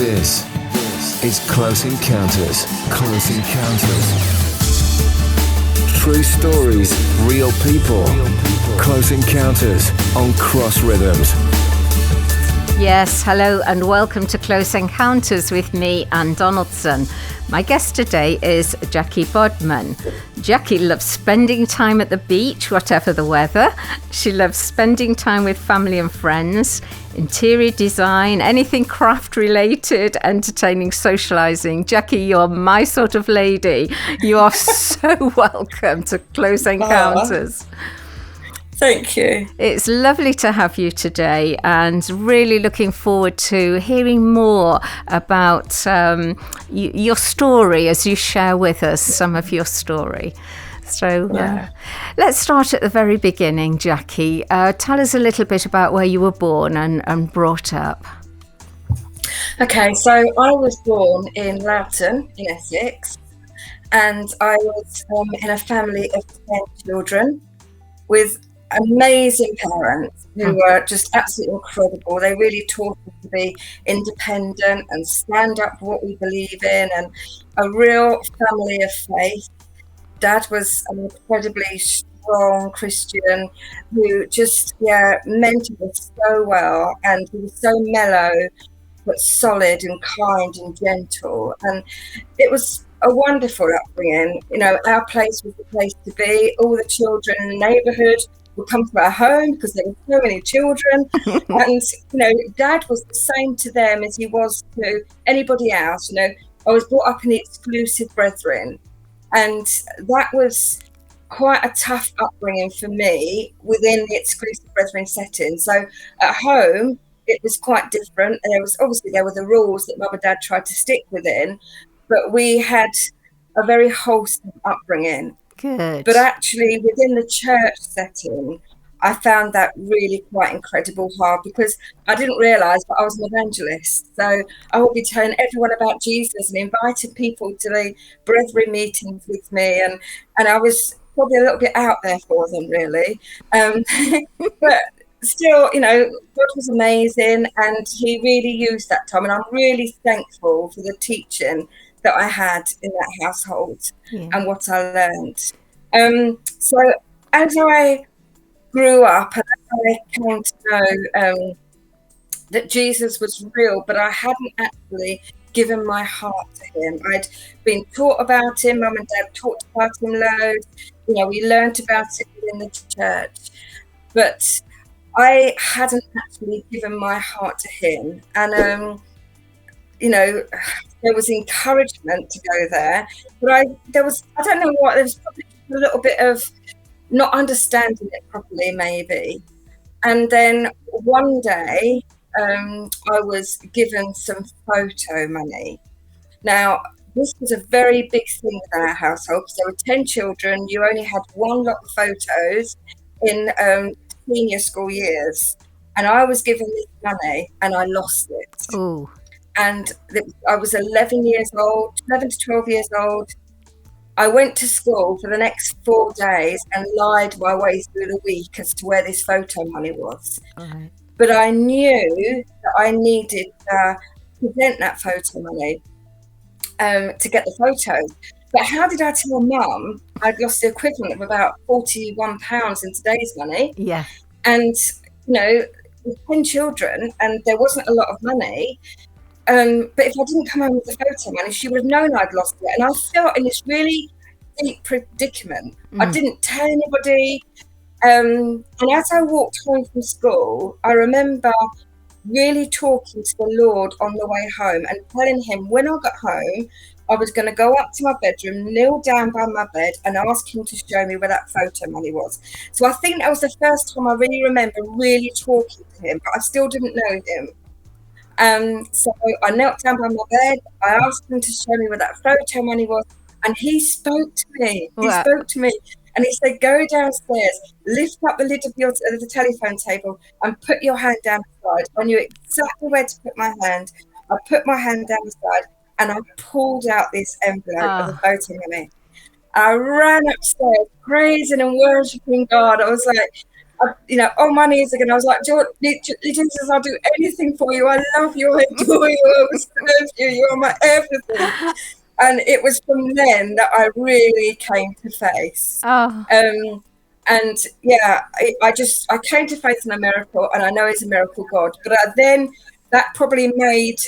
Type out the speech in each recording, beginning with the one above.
This is Close Encounters. Close Encounters. True stories, real people. Close Encounters on Cross Rhythms. Yes, hello and welcome to Close Encounters with me, Anne Donaldson. My guest today is Jacquie Bodman. Jacquie loves spending time at the beach, whatever the weather. She loves spending time with family and friends, interior design, anything craft related, entertaining, socialising. Jacquie, you're my sort of lady. You are so welcome to Close Encounters. Thank you. It's lovely to have you today and really looking forward to hearing more about your story as you share with us some of your story. So let's start at the very beginning, Jacquie. Tell us a little bit about where you were born and brought up. Okay, so I was born in Loughton in Essex, and I was in a family of 10 children with amazing parents who were just absolutely incredible. They really taught us to be independent and stand up for what we believe in, and a real family of faith. Dad was an incredibly strong Christian who just mentored us so well, and he was so mellow but solid and kind and gentle, and it was a wonderful upbringing. You know, our place was the place to be. All the children in the neighbourhood would come to our home because there were so many children. And, you know, Dad was the same to them as he was to anybody else. You know, I was brought up in the exclusive brethren, and that was quite a tough upbringing for me within the exclusive brethren setting. So at home, it was quite different. And there were the rules that Mum and Dad tried to stick within, but we had a very wholesome upbringing. Good. But actually, within the church setting, I found that really quite incredible hard, because I didn't realise that I was an evangelist. So I would be telling everyone about Jesus and inviting people to the brethren meetings with me. And I was probably a little bit out there for them, really. But still, you know, God was amazing, and he really used that time. And I'm really thankful for the teaching that I had in that household and what I learned. So as I grew up and I came to know that Jesus was real, but I hadn't actually given my heart to him. I'd been taught about him. Mum and Dad talked about him loads. You know, we learned about it within the church, but I hadn't actually given my heart to him. And you know, there was encouragement to go there, but I don't know what, there was probably a little bit of not understanding it properly, maybe. And then one day, I was given some photo money. Now, this was a very big thing in our household, because there were 10 children. You only had one lot of photos in senior school years. And I was given this money and I lost it. Oh. And I was 11 to 12 years old. I went to school for the next 4 days and lied my way through the week as to where this photo money was. Right. But I knew that I needed to present that photo money to get the photos. But how did I tell Mum I'd lost the equivalent of about £41 in today's money? Yeah. And, you know, with 10 children, and there wasn't a lot of money. But if I didn't come home with the photo money, she would have known I'd lost it. And I felt in this really deep predicament. I didn't tell anybody. And as I walked home from school, I remember really talking to the Lord on the way home and telling him when I got home, I was going to go up to my bedroom, kneel down by my bed and ask him to show me where that photo money was. So I think that was the first time I really remember really talking to him, but I still didn't know him. So I knelt down by my bed. I asked him to show me where that photo money was, and he spoke to me. Wow. He spoke to me, and he said, "Go downstairs, lift up the lid of the telephone table, and put your hand down beside." I knew exactly where to put my hand. I put my hand down beside, and I pulled out this envelope of the photo money. I ran upstairs, praising and worshipping God. I was like, on my knees again. I was like, Jesus, I'll do anything for you. I love you. I adore you. I will serve you. You are my everything. And it was from then that I really came to faith. Oh. And yeah, I came to faith in a miracle, and I know He's a miracle God. But then that probably made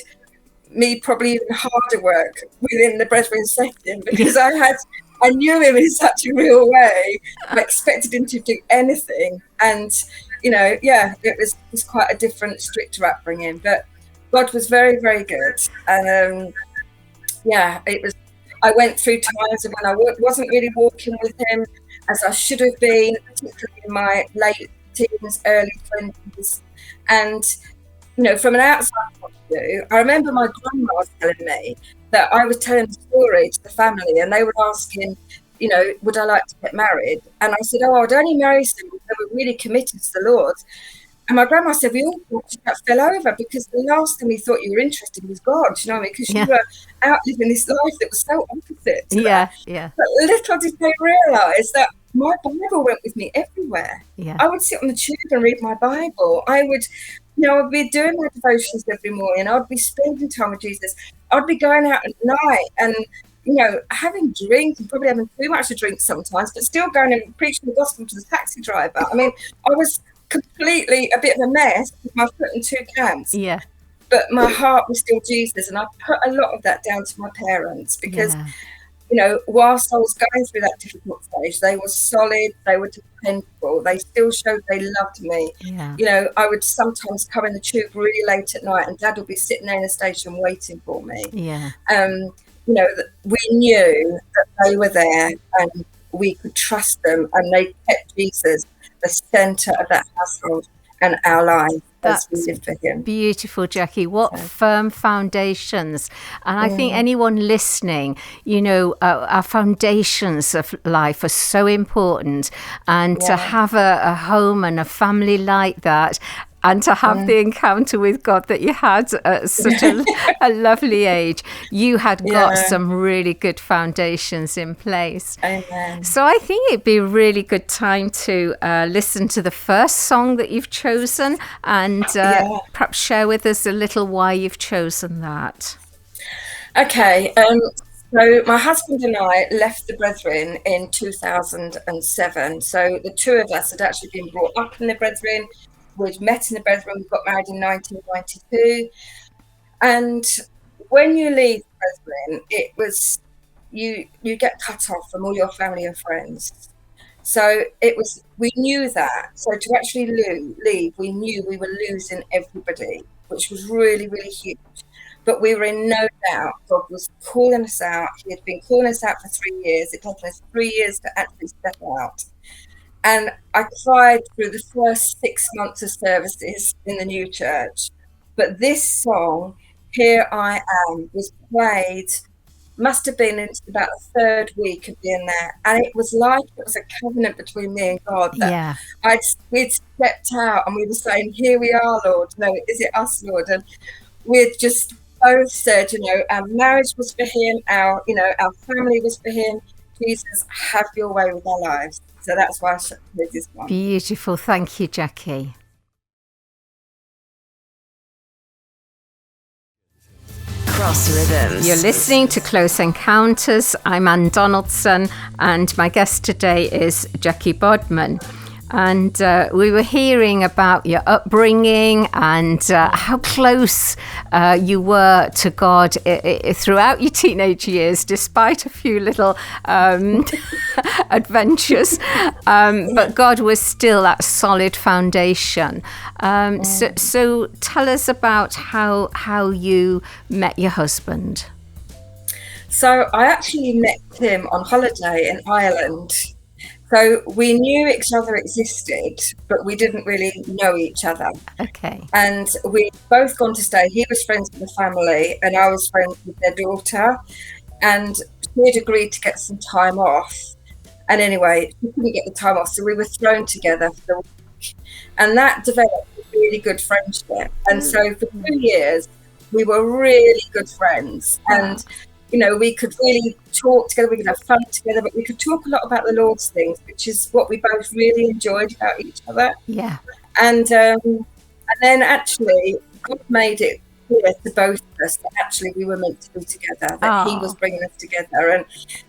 me even harder work within the Brethren setting, because I knew Him in such a real way. I expected Him to do anything, and it was quite a different, stricter upbringing. But God was very, very good, and it was. I went through times when I wasn't really walking with Him as I should have been, particularly in my late teens, early 20s. And, from an outside point of view, I remember my grandma was telling me that I was telling the story to the family, and they were asking, would I like to get married? And I said, I'd only marry someone who were really committed to the Lord. And my grandma said, we all fell over, because the last thing we thought you were interested in was God, because you were out living this life that was so opposite to that. But little did they realise that my Bible went with me everywhere. I would sit on the tube and read my Bible. I would, I'd be doing my devotions every morning. I'd be spending time with Jesus. I'd be going out at night and, having drink, and probably having too much to drink sometimes, but still going and preaching the gospel to the taxi driver. I mean, I was completely a bit of a mess with my foot in two camps. But my heart was still Jesus, and I put a lot of that down to my parents, because whilst I was going through that difficult stage, they were solid, they were dependable, they still showed they loved me. I would sometimes come in the tube really late at night, and Dad would be sitting there in the station waiting for me. We knew that they were there and we could trust them, and they kept Jesus the centre of that household and our life as we lived for Him. Beautiful, Jacquie. What firm foundations. And I think anyone listening, our foundations of life are so important. And to have a home and a family like that, and to have the encounter with God that you had at such a lovely age, you had got some really good foundations in place. Amen. So I think it'd be a really good time to listen to the first song that you've chosen, and perhaps share with us a little why you've chosen that. Okay. So my husband and I left the Brethren in 2007. So the two of us had actually been brought up in the Brethren. We'd met in the Brethren. We got married in 1992. And when you leave the Brethren, it was you get cut off from all your family and friends. So we knew that. So to actually leave, we knew we were losing everybody, which was really, really huge. But we were in no doubt God was calling us out. He had been calling us out for 3 years. It took us 3 years to actually step out. And I cried through the first 6 months of services in the new church. But this song, Here I Am, was played, must have been into about the third week of being there. And it was like it was a covenant between me and God. That we'd stepped out and we were saying, here we are, Lord. No, is it us, Lord? And we'd just both said, our marriage was for Him, our family was for Him. Jesus, have your way with our lives. So that's why I chose this one. Beautiful. Thank you, Jacquie. Cross Rhythms. You're listening to Close Encounters. I'm Anne Donaldson, and my guest today is Jacquie Bodman. And we were hearing about your upbringing and how close you were to God throughout your teenage years, despite a few little adventures. But God was still that solid foundation. So tell us about how you met your husband. So I actually met him on holiday in Ireland. So we knew each other existed, but we didn't really know each other. Okay. And we'd both gone to stay. He was friends with the family and I was friends with their daughter. And we'd agreed to get some time off. And anyway, we couldn't get the time off. So we were thrown together for the week. And that developed a really good friendship. And so for 2 years, we were really good friends. And we could really talk together, we could have fun together, but we could talk a lot about the Lord's things, which is what we both really enjoyed about each other. Yeah. And then actually, God made it clear to both of us that actually we were meant to be together, that He was bringing us together. And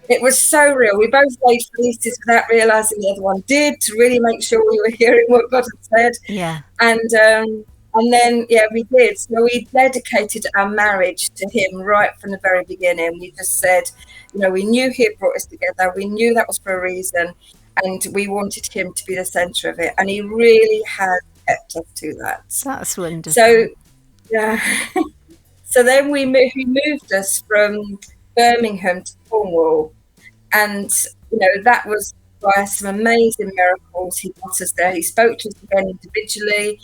it was so real. We both made releases without realising the other one did, to really make sure we were hearing what God had said. Yeah. And then, we did. So we dedicated our marriage to Him right from the very beginning. We just said, we knew He had brought us together. We knew that was for a reason. And we wanted Him to be the centre of it. And He really has kept us to that. That's wonderful. So, yeah. So then He moved us from Birmingham to Cornwall. And, that was by some amazing miracles. He got us there. He spoke to us again individually.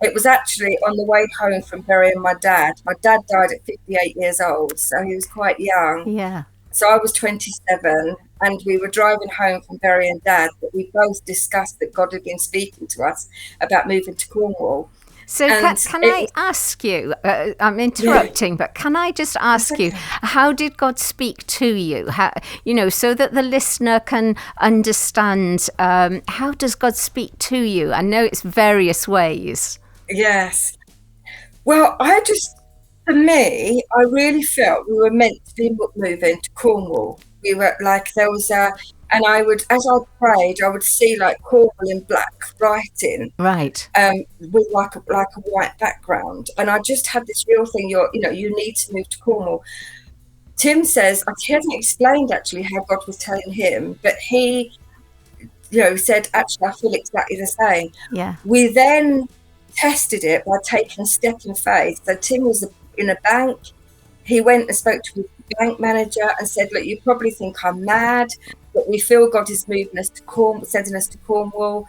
It was actually on the way home from burying my dad. My dad died at 58 years old, so he was quite young. Yeah. So I was 27, and we were driving home from burying Dad, but we both discussed that God had been speaking to us about moving to Cornwall. So can I ask you, I'm interrupting, but can I just ask you, how did God speak to you? How, so that the listener can understand, how does God speak to you? I know it's various ways. Yes. Well, for me, I really felt we were meant to be moving to Cornwall. We were there was and I would, as I prayed, I would see Cornwall in black writing, right, with like a white background, and I just had this real thing. You need to move to Cornwall. Tim says he hasn't explained actually how God was telling him, but he, said actually I feel exactly the same. Yeah. We then tested it by taking a step in faith. So Tim was in a bank. He went and spoke to his bank manager and said, look, you probably think I'm mad, but we feel God is moving us to Cornwall, sending us to Cornwall.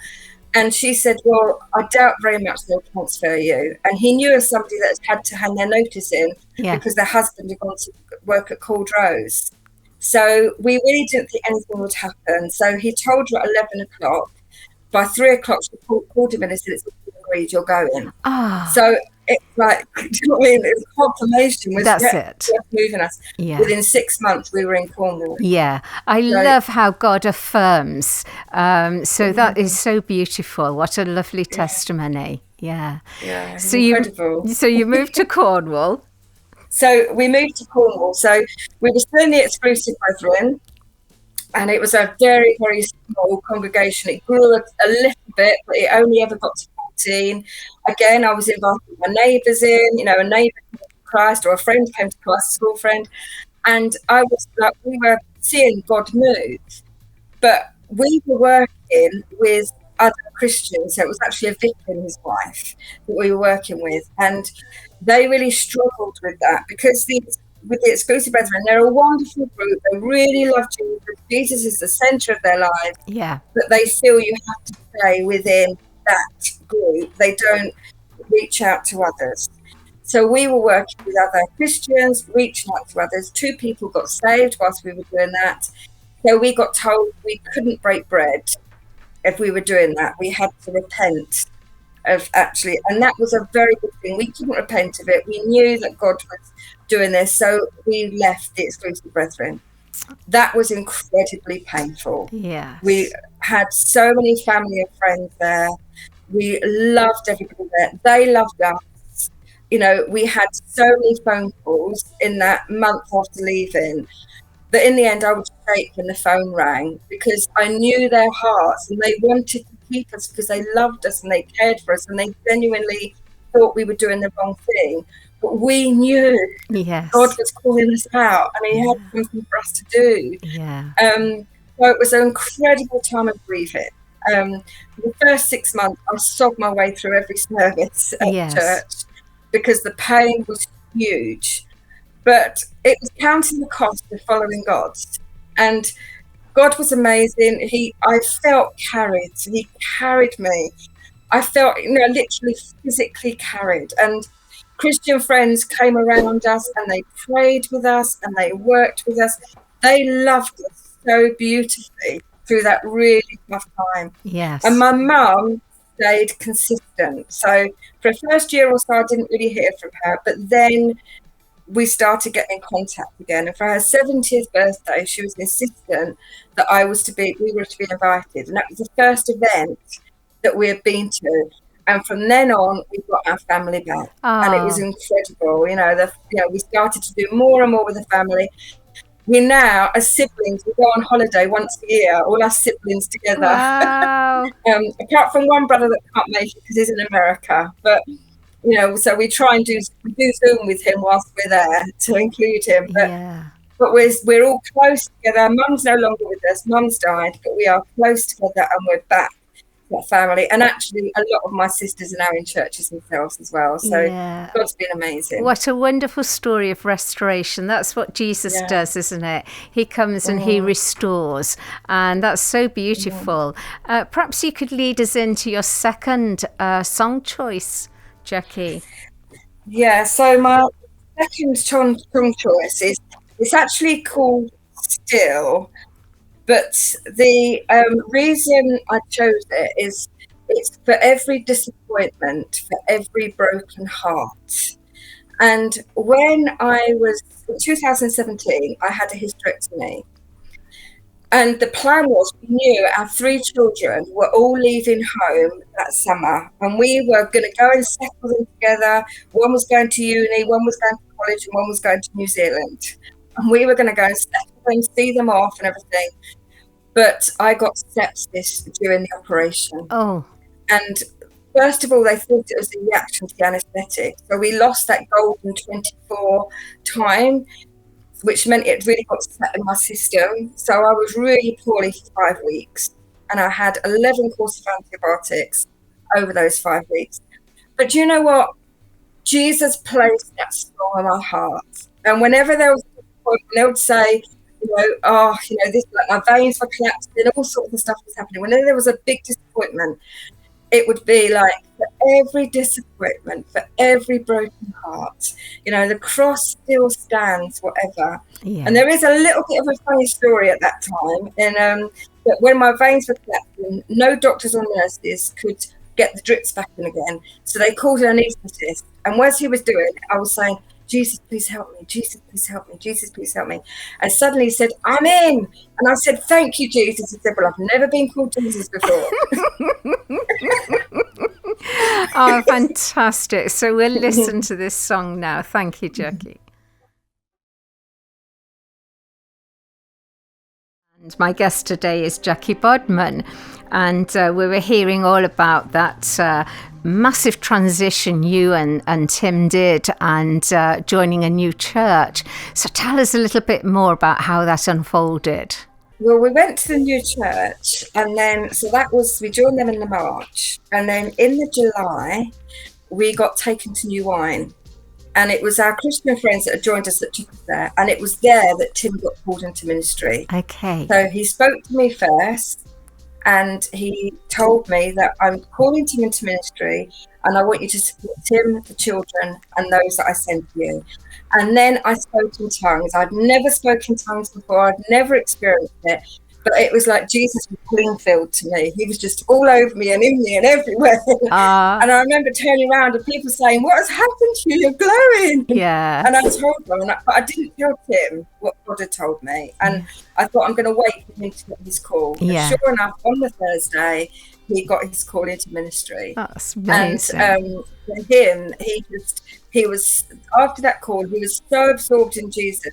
And she said, well, I doubt very much they'll transfer you. And he knew of somebody that had to hand their notice in because their husband had gone to work at Caldrose. So we really didn't think anything would happen. So he told her at 11 o'clock. By 3 o'clock, she called him in and said, it's agreed, you're going. So it's do you know what I mean? It's confirmation. That's it. Moving us. Yeah. Within 6 months, we were in Cornwall. Yeah. I love how God affirms. So that is so beautiful. What a lovely testimony. Yeah. Yeah. So incredible. You moved to Cornwall. So we moved to Cornwall. So we were still in the Exclusive Brethren. And it was a very, very small congregation. It grew a little bit, but it only ever got to 14. Again, I was invited with my neighbours in, a neighbour came to Christ, or a friend came to Christ, a school friend. And we were seeing God move. But we were working with other Christians. So it was actually a vicar and his wife that we were working with. And they really struggled with that because with the Exclusive Brethren, they're a wonderful group. They really love Jesus. Jesus is the centre of their lives. Yeah. But they feel you have to stay within that group. They don't reach out to others. So we were working with other Christians, reaching out to others. 2 people got saved whilst we were doing that. So we got told we couldn't break bread if we were doing that. We had to repent of actually, and that was a very good thing. We couldn't repent of it. We knew that God was doing this, so we left the Exclusive Brethren. That was incredibly painful. Yeah, we had so many family and friends there. We loved everybody there. They loved us. We had so many phone calls in that month after leaving that in the end I would shake when the phone rang, because I knew their hearts and they wanted to keep us because they loved us and they cared for us and they genuinely thought we were doing the wrong thing. But we knew God was calling us out and He had something for us to do. Yeah. So it was an incredible time of grieving. The first 6 months, I sobbed my way through every service at church because the pain was huge. But it was counting the cost of following God. And God was amazing. I felt carried. He carried me. I felt, literally physically carried. And Christian friends came around us and they prayed with us and they worked with us. They loved us so beautifully through that really tough time. Yes. And my mum stayed consistent. So for the first year or so, I didn't really hear from her. But then we started getting in contact again. And for her 70th birthday, she was insistent that we were to be invited. And that was the first event that we had been to. And from then on, we got our family back. And it was incredible. We started to do more and more with the family. We now, as siblings, we go on holiday once a year, all our siblings together. Wow. Apart from one brother that can't make it because he's in America. But, so we try and do Zoom with him whilst we're there to include him. But we're all close together. Mum's no longer with us. Mum's died, but we are close together and we're back. Family, and actually a lot of my sisters are now in churches themselves as well, so God's been amazing. What a wonderful story of restoration. That's what Jesus does, isn't it? He comes and he restores, and that's so beautiful. Perhaps you could lead us into your second song choice, Jacquie. So my second song choice it's actually called Still. But the reason I chose it is it's for every disappointment, for every broken heart. And when I was in 2017, I had a hysterectomy. And the plan was, we knew our 3 children were all leaving home that summer. And we were going to go and settle them together. One was going to uni, one was going to college, and one was going to New Zealand. And we were going to go and settle them, see them off and everything. But I got sepsis during the operation. And first of all, they thought it was a reaction to the anaesthetic. So we lost that golden 24 time, which meant it really got set in my system. So I was really poorly for 5 weeks. And I had 11 courses of antibiotics over those 5 weeks. But you know what? Jesus placed that song in my heart. And whenever there was a point, they would say, this, like, my veins were collapsing, all sorts of stuff was happening. Whenever there was a big disappointment, it would be like, for every disappointment, for every broken heart, the cross still stands, whatever. And there is a little bit of a funny story at that time. And that when my veins were collapsing, no doctors or nurses could get the drips back in again. So they called an anaesthetist. And as he was doing it, I was saying, Jesus, please help me. Jesus, please help me. Jesus, please help me. And suddenly he said, I'm in. And I said, thank you, Jesus. He said, well, I've never been called Jesus before. Oh, fantastic. So we'll listen to this song now. Thank you, Jacquie. And my guest today is Jacquie Bodman. And we were hearing all about that massive transition you and Tim did, and joining a new church. So tell us a little bit more about how that unfolded. Well, we went to the new church, and then we joined them in the March, and then in the July we got taken to New Wine, and it was our Christian friends that had joined us that took us there, and it was there that Tim got called into ministry. Okay. So he spoke to me first. And he told me that I'm calling Tim into ministry, and I want you to support Tim, the children, and those that I send to you. And then I spoke in tongues. I'd never spoken in tongues before. I'd never experienced it. But it was like Jesus was Greenfield to me. He was just all over me and in me and everywhere. And I remember turning around and people saying, what has happened to you? You're glowing. Yeah. And I told them, but I didn't tell Tim what God had told me. And I thought, I'm going to wait for him to get his call. Yeah. And sure enough, on the Thursday, he got his call into ministry. That's amazing. And for him, he was after that call, he was so absorbed in Jesus.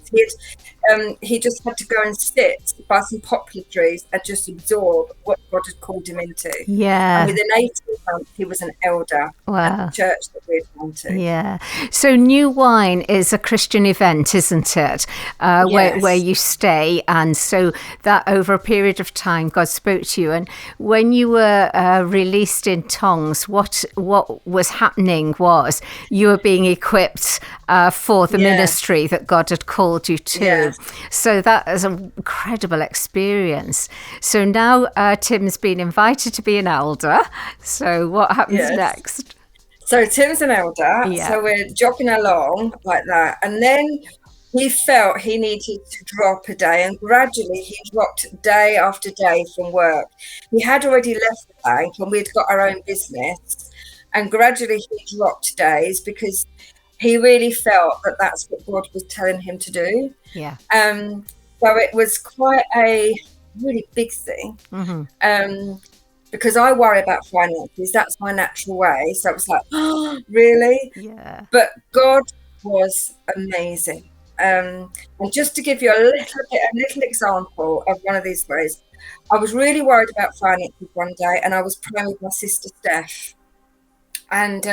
He just had to go and sit by some poplar trees and just absorb what God had called him into. Yeah. And within 18 months, he was an elder at the church that we'd gone to. Yeah. So New Wine is a Christian event, isn't it? Yes. Where you stay. And so that over a period of time, God spoke to you. And when you were released in tongues, what was happening was you were being equipped for the ministry that God had called you to. Yes. So that is an incredible experience. So now Tim's been invited to be an elder. So what happens next? So Tim's an elder. Yeah. So we're jogging along like that. And then he felt he needed to drop a day, and gradually he dropped day after day from work. He had already left the bank and we'd got our own business, and gradually he dropped days because he really felt that that's what God was telling him to do. Yeah. So it was quite a really big thing. Because I worry about finances. That's my natural way. So it was like, oh, really? Yeah. But God was amazing. And just to give you a little example of one of these ways, I was really worried about finances one day, and I was praying with my sister Steph. And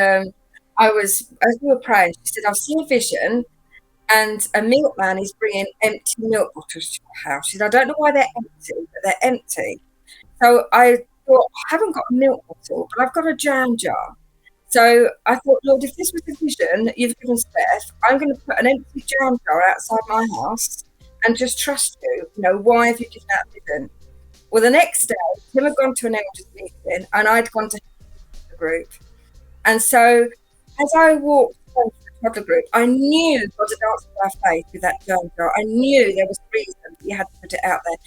as we were praying, she said, I've seen a vision, and a milkman is bringing empty milk bottles to your house. She said, I don't know why they're empty, but they're empty. So I thought, I haven't got a milk bottle, but I've got a jam jar. So I thought, Lord, if this was a vision that you've given Steph, I'm going to put an empty jam jar outside my house and just trust you. You know, why have you given that vision? Well, the next day, Tim had gone to an elders meeting, and I'd gone to the group. And so as I walked to the toddler group, I knew God had answered our faith with that jam jar. I knew there was a reason that he had to put it out there.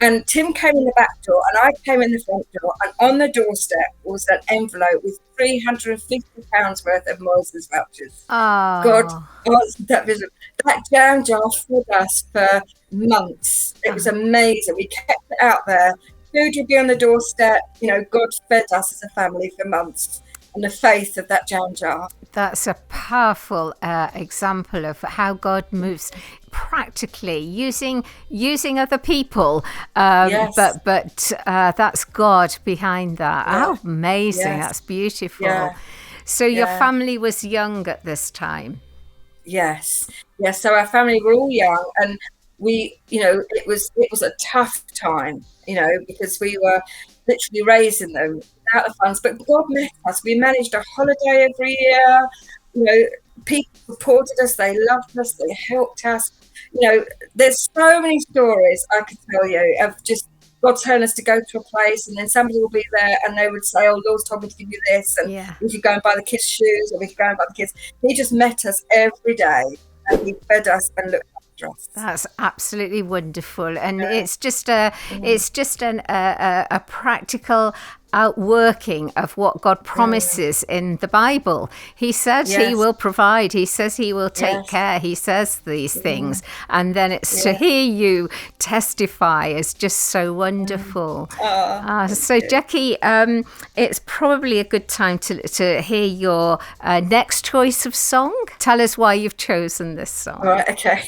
And Tim came in the back door, and I came in the front door, and on the doorstep was an envelope with £350 worth of Moses vouchers. Oh. God answered that vision. That jam jar fed us for months. It was amazing. We kept it out there. Food would be on the doorstep. You know, God fed us as a family for months. And the faith of that jam jar. That's a powerful example of how God moves practically using other people, Yes. but that's God behind that. Yeah. How amazing! Yes. That's beautiful. Yeah. So your Yeah. family was young at this time. Yes. So our family were all young, and we, you know, it was a tough time, you know, because we were literally raising them without the funds. But God met us. We managed a holiday every year. You know, people supported us. They loved us. They helped us. You know, there's so many stories I could tell you of just God telling us to go to a place, and then somebody will be there, and they would say, "Oh, Lord's told me to give you this, and we could go and buy the kids' shoes, or we could go and buy the kids." He just met us every day, and he fed us and looked after us. That's absolutely wonderful, and it's just a practical outworking of what God promises in the Bible. He said he will provide. He says he will take care. He says these things, and then it's to hear you testify is just so wonderful. So Jacquie, it's probably a good time to hear your next choice of song. Tell us why you've chosen this song. All right, okay.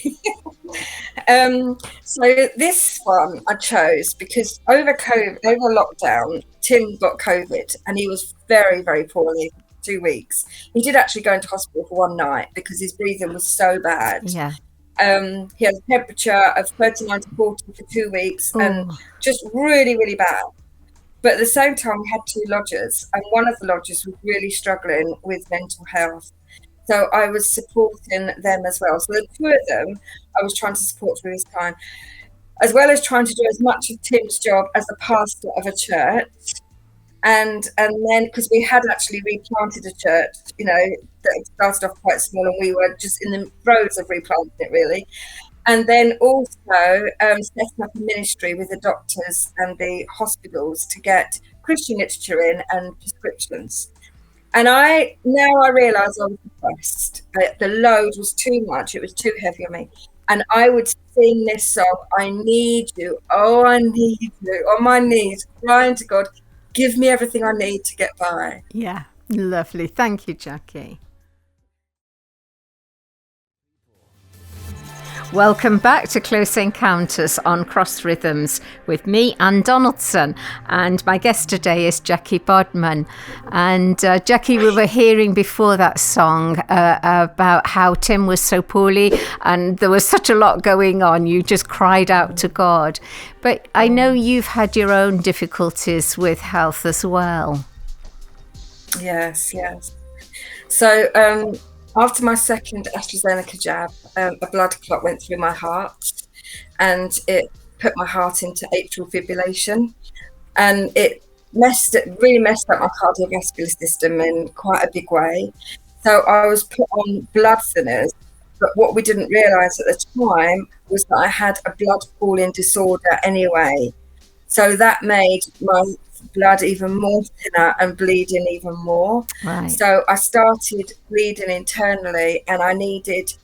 So this one I chose because over lockdown, Tim got COVID, and he was very, very poorly for 2 weeks. He did actually go into hospital for one night because his breathing was so bad. Yeah. He had a temperature of 39 to 40 for 2 weeks, and just really, really bad. But at the same time, we had 2 lodgers, and one of the lodgers was really struggling with mental health. So I was supporting them as well. So the 2 of them, I was trying to support through this time, as well as trying to do as much of Tim's job as a pastor of a church. And then, because we had actually replanted a church, you know, that started off quite small, and we were just in the throes of replanting it, really. And then also setting up a ministry with the doctors and the hospitals to get Christian literature in and prescriptions. And now I realise I was depressed. The load was too much. It was too heavy on me. And I would sing this song, "I need you, oh, I need you," on my knees, crying to God, give me everything I need to get by. Yeah, lovely. Thank you, Jacquie. Welcome back to Close Encounters on Cross Rhythms with me, Anne Donaldson, and my guest today is Jacquie Bodman. And Jacquie, we were hearing before that song about how Tim was so poorly and there was such a lot going on. You just cried out to God. But I know you've had your own difficulties with health as well. Yes. So after my second AstraZeneca jab, a blood clot went through my heart, and it put my heart into atrial fibrillation, and it really messed up my cardiovascular system in quite a big way. So I was put on blood thinners, but what we didn't realise at the time was that I had a blood pooling disorder anyway. So that made my blood even more thinner and bleeding even more. Right. So I started bleeding internally, and I needed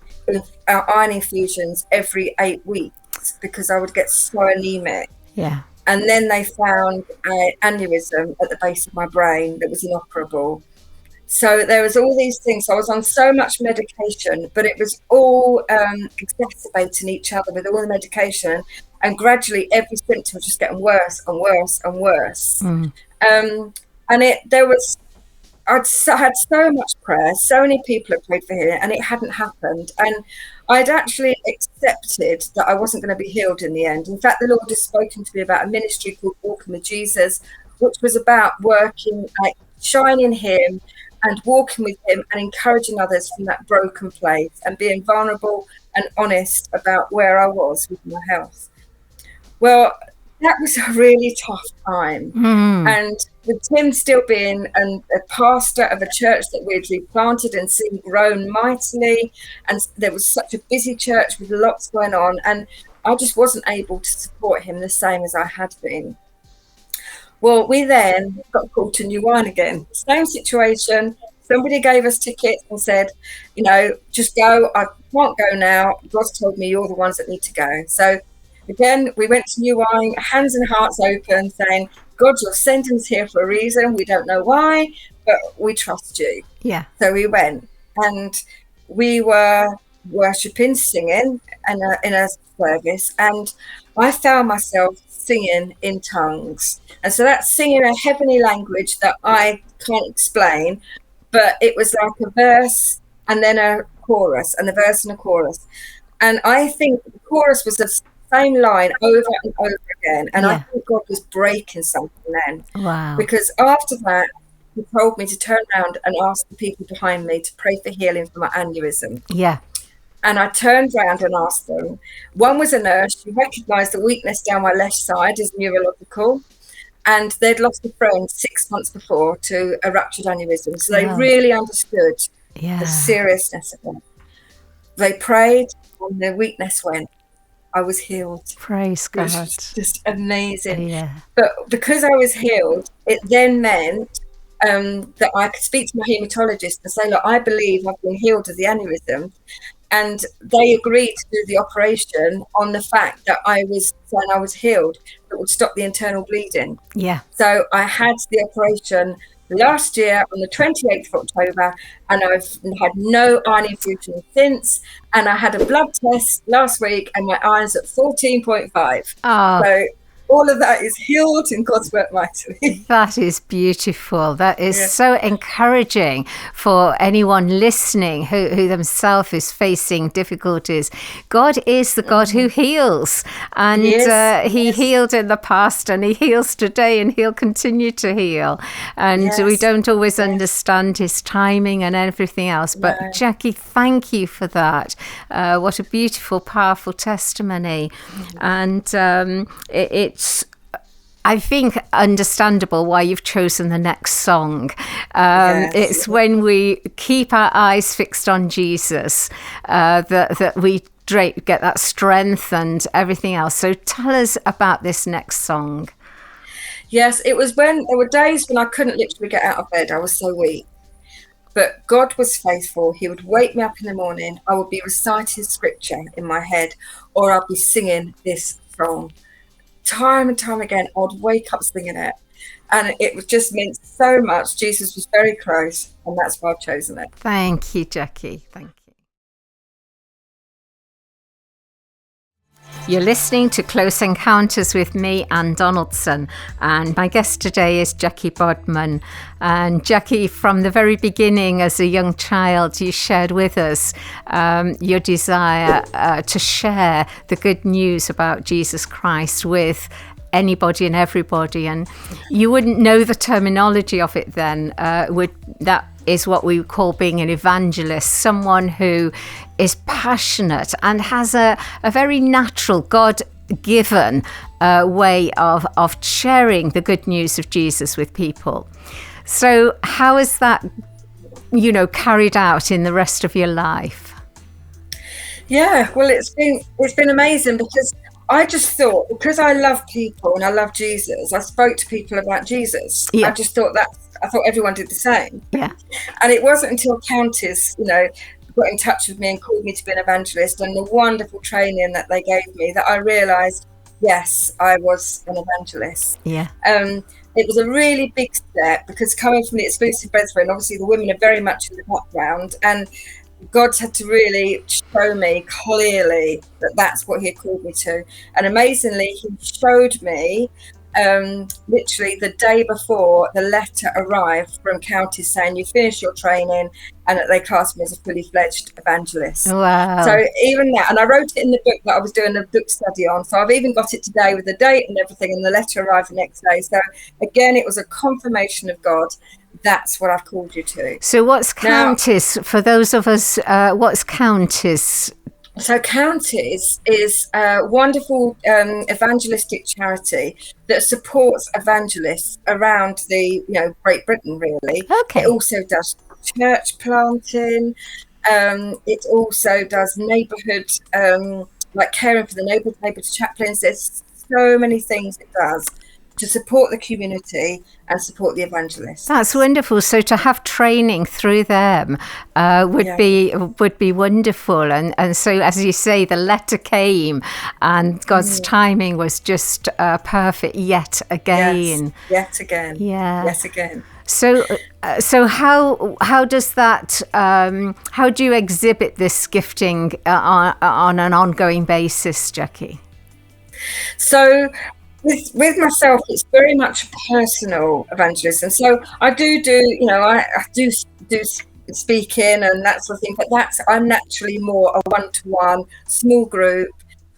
iron infusions every 8 weeks because I would get so anemic. Yeah. And then they found an aneurysm at the base of my brain that was inoperable. So there was all these things. I was on so much medication, but it was all exacerbating each other with all the medication. And gradually every symptom was just getting worse and worse and worse. I'd had so much prayer, so many people had prayed for healing, and it hadn't happened. And I'd actually accepted that I wasn't going to be healed in the end. In fact, the Lord has spoken to me about a ministry called Walking with Jesus, which was about working, like shining Him and walking with Him and encouraging others from that broken place and being vulnerable and honest about where I was with my health. Well, that was a really tough time. And with Tim still being a pastor of a church that we'd replanted and seen grown mightily, and there was such a busy church with lots going on, and I just wasn't able to support him the same as I had been. Well, we then got called to New Wine again. Same situation. Somebody gave us tickets and said, just go. I can't go now. God's told me you're the ones that need to go. So again, we went to New Wine, hands and hearts open, saying, God, you're sending us here for a reason. We don't know why, but we trust you. Yeah. So we went, and we were worshipping, singing in a service, and I found myself singing in tongues. And so that's singing a heavenly language that I can't explain, but it was like a verse and then a chorus, and a verse and a chorus. And I think the chorus was the same line over and over again. And I think God was breaking something then. Wow. Because after that, He told me to turn around and ask the people behind me to pray for healing for my aneurysm. Yeah. And I turned around and asked them. One was a nurse. She recognised the weakness down my left side as neurological. And they'd lost a friend 6 months before to a ruptured aneurysm. So they really understood the seriousness of it. They prayed and the weakness went. I was healed. Praise God. It was just amazing. Yeah. But because I was healed, it then meant that I could speak to my haematologist and say, look, I believe I've been healed of the aneurysm. And they agreed to do the operation on the fact that I was saying I was healed, that would stop the internal bleeding. Yeah. So I had the operation last year on the 28th of October, and I've had no iron infusion since. And I had a blood test last week, and my iron's at 14.5. Oh. So all of that is healed in God's work mightily. That is beautiful. That is so encouraging for anyone listening who themselves is facing difficulties. God is the God who heals, and He healed in the past, and He heals today, and He'll continue to heal. And we don't always understand His timing and everything else. But Jacquie, thank you for that. What a beautiful, powerful testimony. And it's I think understandable why you've chosen the next song. It's when we keep our eyes fixed on Jesus that we get that strength and everything else. So tell us about this next song. Yes, it was when there were days when I couldn't literally get out of bed. I was so weak. But God was faithful. He would wake me up in the morning. I would be reciting scripture in my head, or I'd be singing this song. Time and time again, I'd wake up singing it, and it just meant so much. Jesus was very close, and that's why I've chosen it. Thank you, Jacquie. Thank you. You're listening to Close Encounters with me, Anne Donaldson, and my guest today is Jacquie Bodman. And Jacquie, from the very beginning as a young child, you shared with us your desire to share the good news about Jesus Christ with anybody and everybody, and you wouldn't know the terminology of it then. That is what we call being an evangelist, someone who is passionate and has a very natural, God-given way of sharing the good news of Jesus with people. So how is that, carried out in the rest of your life? Yeah, well, it's been amazing, because I just thought, because I love people and I love Jesus, I spoke to people about Jesus. Yeah. I just thought I thought everyone did the same. Yeah. And it wasn't until Countess, got in touch with me and called me to be an evangelist, and the wonderful training that they gave me, that I realised, yes, I was an evangelist. Yeah. It was a really big step, because coming from the exclusive brethren, obviously the women are very much in the background, and God had to really show me clearly that that's what he had called me to. And amazingly, he showed me literally the day before the letter arrived from Countess saying you finished your training and that they classed me as a fully fledged evangelist. Wow. So even that, and I wrote it in the book that I was doing a book study on, so I've even got it today with the date and everything, and the letter arrived the next day. So again, it was a confirmation of God. That's what I've called you to. So what's Countess? Now, for those of us, what's Countess? So Countess is a wonderful evangelistic charity that supports evangelists around the Great Britain, really. Okay. It also does church planting. It also does neighbourhood, like caring for the neighbourhood chaplains. There's so many things it does to support the community and support the evangelists. That's wonderful. So to have training through them would be wonderful. And so, as you say, the letter came, and God's timing was just perfect yet again. Yes, yet again. Yeah. Yet again. So how does that? How do you exhibit this gifting on an ongoing basis, Jacquie? So. With myself, it's very much personal evangelism. So I do speaking and that sort of thing, but I'm naturally more a one-to-one, small group,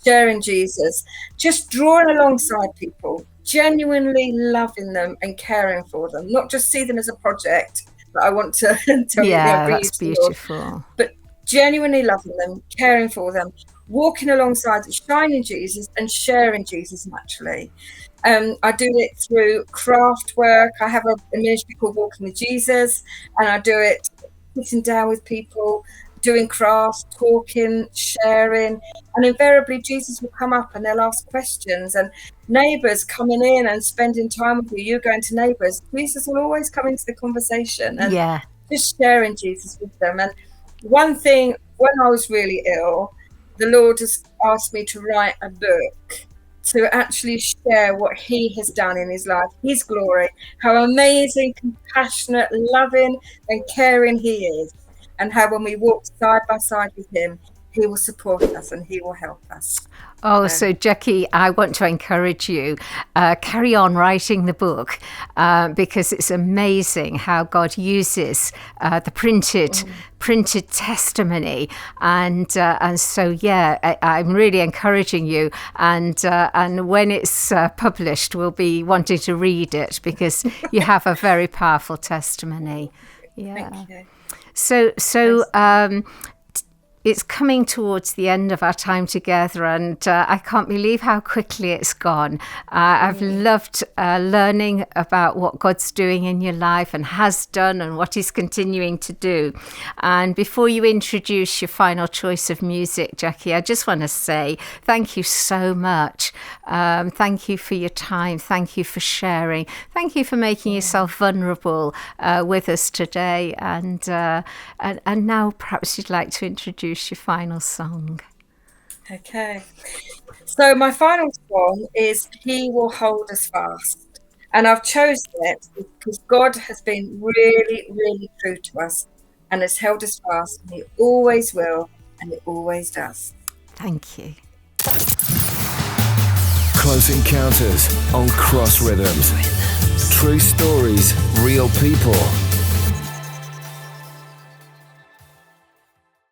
sharing Jesus, just drawing alongside people, genuinely loving them and caring for them, not just see them as a project that I want to tell that's beautiful. Lord, but genuinely loving them, caring for them, walking alongside, shining Jesus and sharing Jesus naturally. I do it through craft work. I have a ministry called Walking with Jesus, and I do it sitting down with people, doing crafts, talking, sharing, and invariably Jesus will come up and they'll ask questions, and neighbours coming in and spending time with you going to neighbours, Jesus will always come into the conversation and just sharing Jesus with them. And one thing, when I was really ill, the Lord has asked me to write a book to actually share what he has done in his life, his glory, how amazing, compassionate, loving and caring he is, and how when we walk side by side with him, he will support us and he will help us. Oh, so Jacquie, I want to encourage you, carry on writing the book, because it's amazing how God uses the printed testimony, and so I'm really encouraging you, and when it's published, we'll be wanting to read it, because you have a very powerful testimony. Yeah. Thank you. So. It's coming towards the end of our time together, and I can't believe how quickly it's gone. I've loved learning about what God's doing in your life and has done, and what he's continuing to do. And before you introduce your final choice of music, Jacquie, I just want to say thank you so much. Thank you for your time. Thank you for sharing. Thank you for making yourself vulnerable with us today. And now perhaps you'd like to introduce your final song. Okay. So my final song is He Will Hold Us Fast. And I've chosen it because God has been really, really true to us and has held us fast. And he always will, and he always does. Thank you. Close Encounters on Cross Rhythms. True stories, real people.